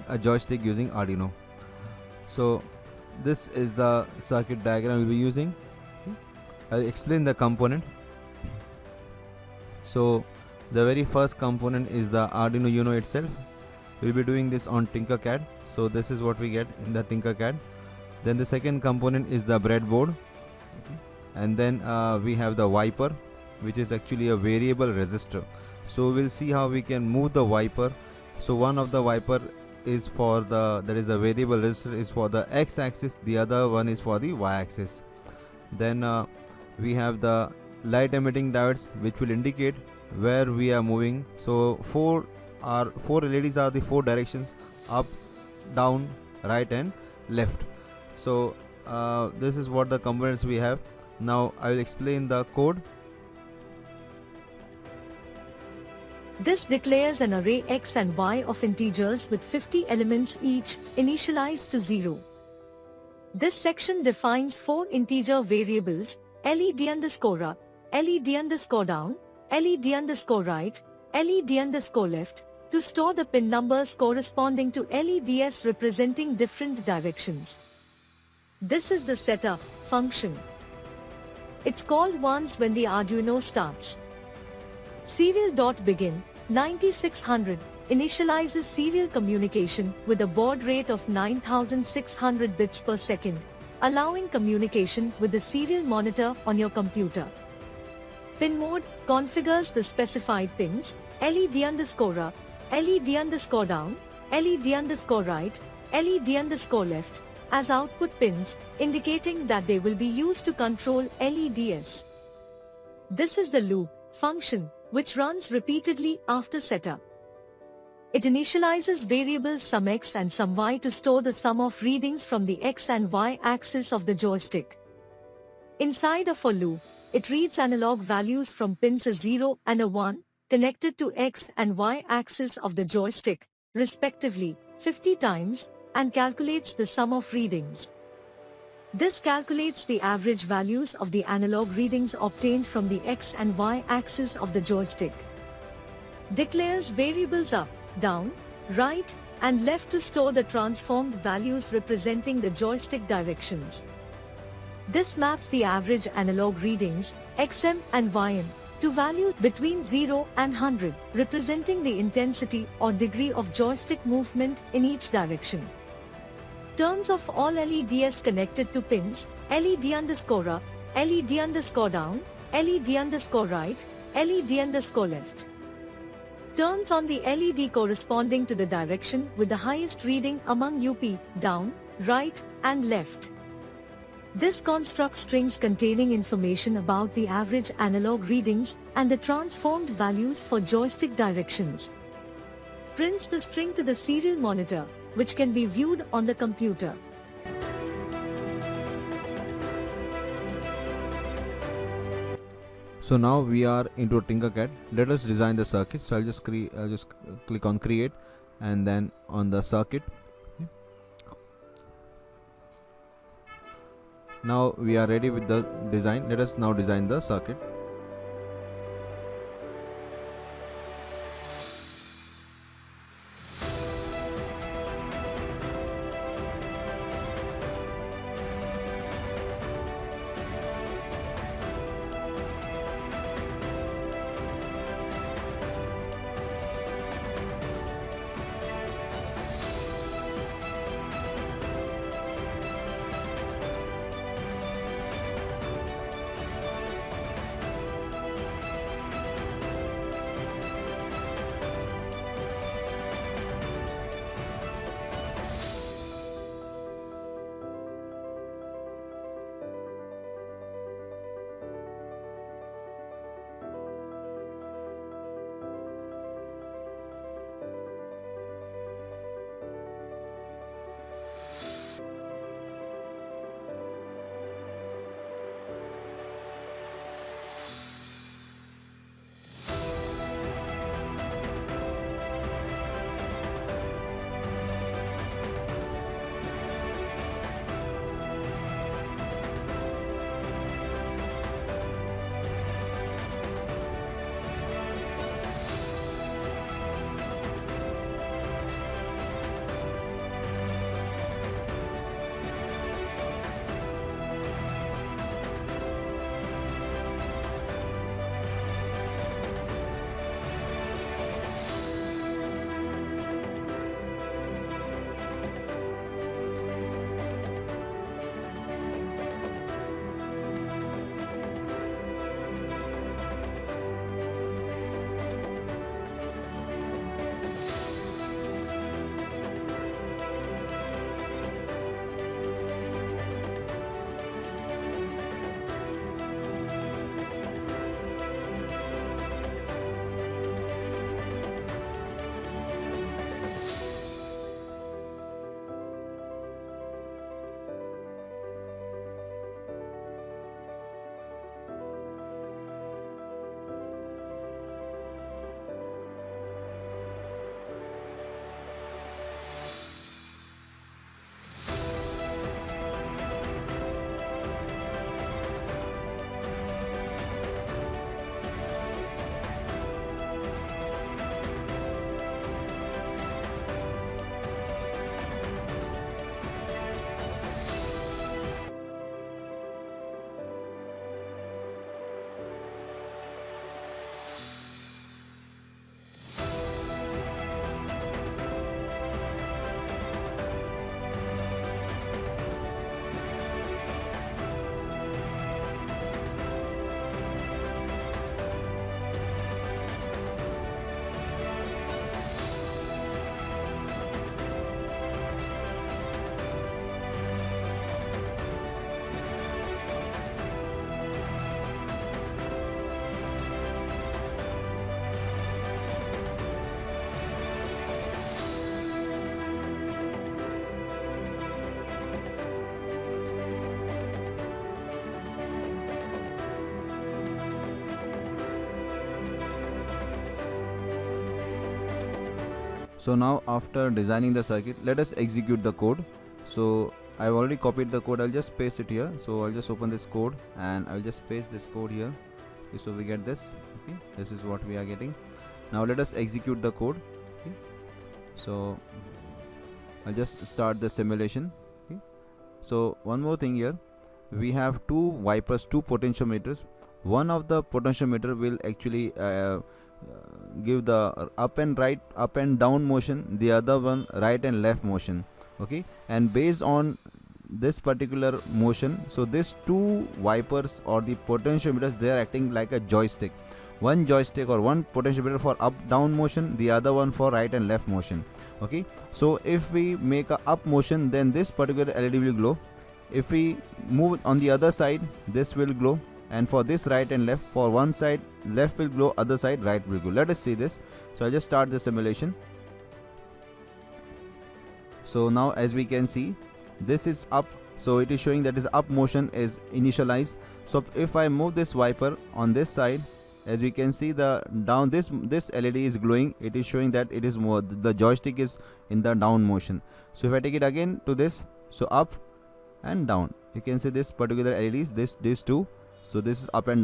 a joystick using Arduino. So this is the circuit diagram we'll be using. I'll explain the component. So the very first component is the Arduino Uno itself. We'll be doing this on Tinkercad. So this is what we get in the Tinkercad. Then the second component is the breadboard, and then we have the wiper, which is actually a variable resistor. So we'll see how we can move the wiper. So one of the wiper is for the, that is a variable resistor, is for the x-axis, the other one is for the y-axis. Then we have the light emitting diodes, which will indicate where we are moving. So four LEDs are the four directions: up, down, right and left. So this is what the components we have. Now I will explain the code. This declares an array x and y of integers with 50 elements each, initialized to 0. This section defines 4 integer variables: LED underscore up, LED underscore down, LED underscore right, LED underscore left, to store the pin numbers corresponding to LEDs representing different directions. This is the setup function. It's called once when the Arduino starts. Serial.begin 9600 initializes serial communication with a baud rate of 9600 bits per second, allowing communication with the serial monitor on your computer. Pin mode configures the specified pins: LED underscore up, LED underscore down, LED underscore right, LED underscore left, as output pins, indicating that they will be used to control LEDs. This is the loop function, which runs repeatedly after setup. It initializes variables sum x and sum y to store the sum of readings from the x and y axis of the joystick. Inside a for loop, it reads analog values from pins A0 and A1, connected to x and y axis of the joystick, respectively, 50 times, and calculates the sum of readings. This calculates the average values of the analog readings obtained from the x and y axis of the joystick. Declares variables up, down, right, and left to store the transformed values representing the joystick directions. This maps the average analog readings, xm and ym, to values between 0 and 100, representing the intensity or degree of joystick movement in each direction. Turns off all LEDs connected to pins: LED underscore up, LED underscore down, LED underscore right, LED underscore left. Turns on the LED corresponding to the direction with the highest reading among UP, down, right, and left. This constructs strings containing information about the average analog readings and the transformed values for joystick directions. Prints the string to the serial monitor, which can be viewed on the computer. So now we are into Tinkercad. Let us design the circuit. So I'll just click on create and then on the circuit. Now we are ready with the design. Let us now design the circuit. So now after designing the circuit, let us execute the code. So I've already copied the code, I'll just paste it here. So I'll just open this code and I'll just paste this code here. Okay, so we get this. Okay, this is what we are getting. Now let us execute the code. Okay, so I'll just start the simulation. Okay, so one more thing here, we have two wipers, two potentiometers. One of the potentiometer will actually give the up and down motion, the other one right and left motion. Okay, and based on this particular motion, so these two wipers or the potentiometers, they are acting like a joystick. One joystick or one potentiometer for up down motion, the other one for right and left motion. Okay, so if we make a up motion, then this particular LED will glow. If we move on the other side, this will glow. And for this right and left, for one side left will glow, other side right will glow. Let us see this. So I'll just start the simulation. So now as we can see, this is up, so it is showing that is up motion is initialized. So if I move this wiper on this side, as you can see the down, this LED is glowing, it is showing that it is more, the joystick is in the down motion. So if I take it again to this, so up and down, you can see this particular LEDs, these two, so this is up and